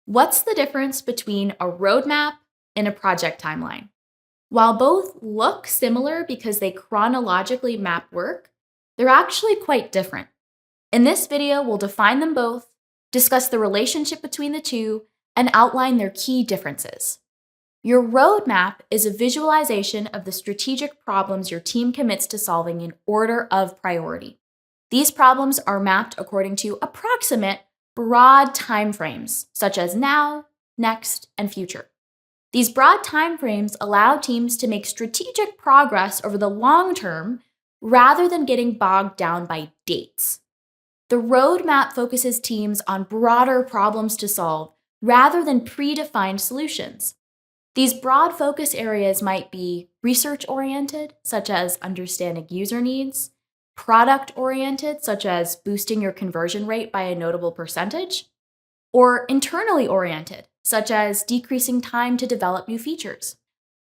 What's the difference between a roadmap and a project timeline? While both look similar because they chronologically map work, they're actually quite different. In this video, we'll define them both, discuss the relationship between the two, and outline their key differences. Your roadmap is a visualization of the strategic problems your team commits to solving in order of priority. These problems are mapped according to approximate, broad timeframes, such as now, next, and future. These broad timeframes allow teams to make strategic progress over the long term rather than getting bogged down by dates. The roadmap focuses teams on broader problems to solve rather than predefined solutions. These broad focus areas might be research-oriented, such as understanding user needs, product-oriented, such as boosting your conversion rate by a notable percentage, or internally oriented, such as decreasing time to develop new features.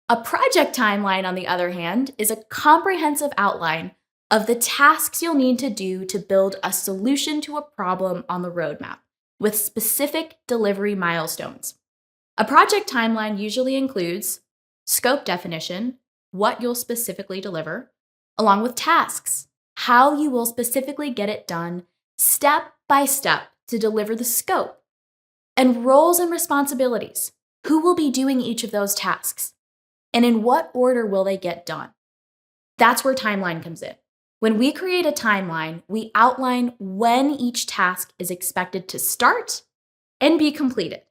A project timeline, on the other hand, is a comprehensive outline of the tasks you'll need to do to build a solution to a problem on the roadmap, with specific delivery milestones. A project timeline usually includes scope definition, what you'll specifically deliver, along with tasks, how you will specifically get it done step by step to deliver the scope, and roles and responsibilities, who will be doing each of those tasks, and in what order will they get done. That's where timeline comes in. When we create a timeline, we outline when each task is expected to start and be completed.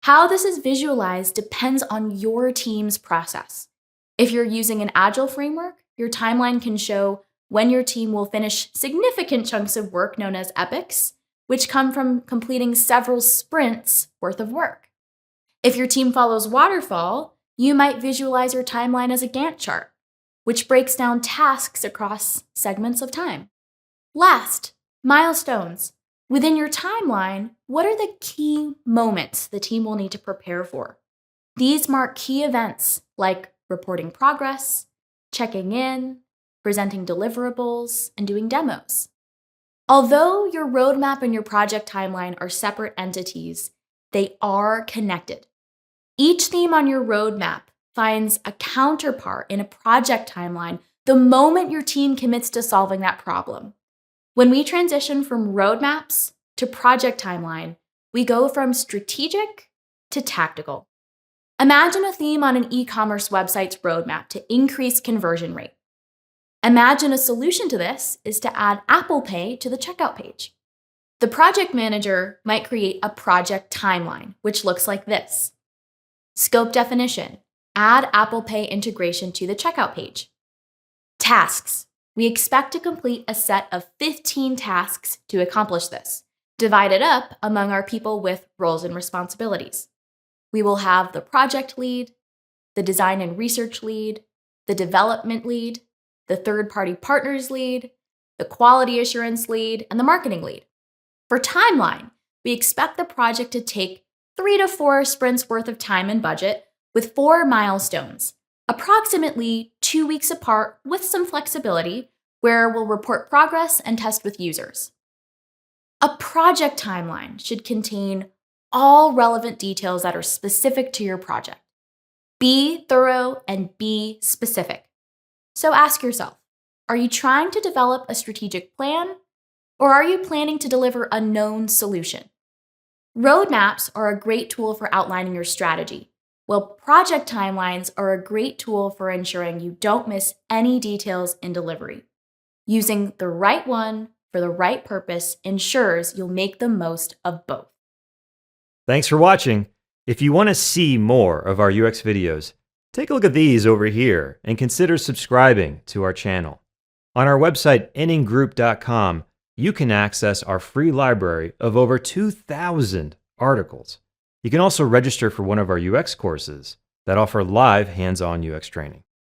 How this is visualized depends on your team's process. If you're using an agile framework, your timeline can show when your team will finish significant chunks of work known as epics, which come from completing several sprints worth of work. If your team follows waterfall, you might visualize your timeline as a Gantt chart, which breaks down tasks across segments of time. Last, milestones. Within your timeline, what are the key moments the team will need to prepare for? These mark key events like reporting progress, checking in, presenting deliverables, and doing demos. Although your roadmap and your project timeline are separate entities, they are connected. Each theme on your roadmap finds a counterpart in a project timeline the moment your team commits to solving that problem. When we transition from roadmaps to project timeline, we go from strategic to tactical. Imagine a theme on an e-commerce website's roadmap to increase conversion rate. Imagine a solution to this is to add Apple Pay to the checkout page. The project manager might create a project timeline, which looks like this. Scope definition. Add Apple Pay integration to the checkout page. Tasks. We expect to complete a set of 15 tasks to accomplish this, divided up among our people with roles and responsibilities. We will have the project lead, the design and research lead, the development lead, the third-party partners lead, the quality assurance lead, and the marketing lead. For timeline, we expect the project to take 3 to 4 sprints worth of time and budget with 4 milestones, approximately 2 weeks apart with some flexibility, where we'll report progress and test with users. A project timeline should contain all relevant details that are specific to your project. Be thorough and be specific. So ask yourself, are you trying to develop a strategic plan, or are you planning to deliver a known solution? Roadmaps are a great tool for outlining your strategy, while project timelines are a great tool for ensuring you don't miss any details in delivery. Using the right one for the right purpose ensures you'll make the most of both. Thanks for watching. If you want to see more of our UX videos, take a look at these over here and consider subscribing to our channel. On our website, inninggroup.com, you can access our free library of over 2,000 articles. You can also register for one of our UX courses that offer live hands-on UX training.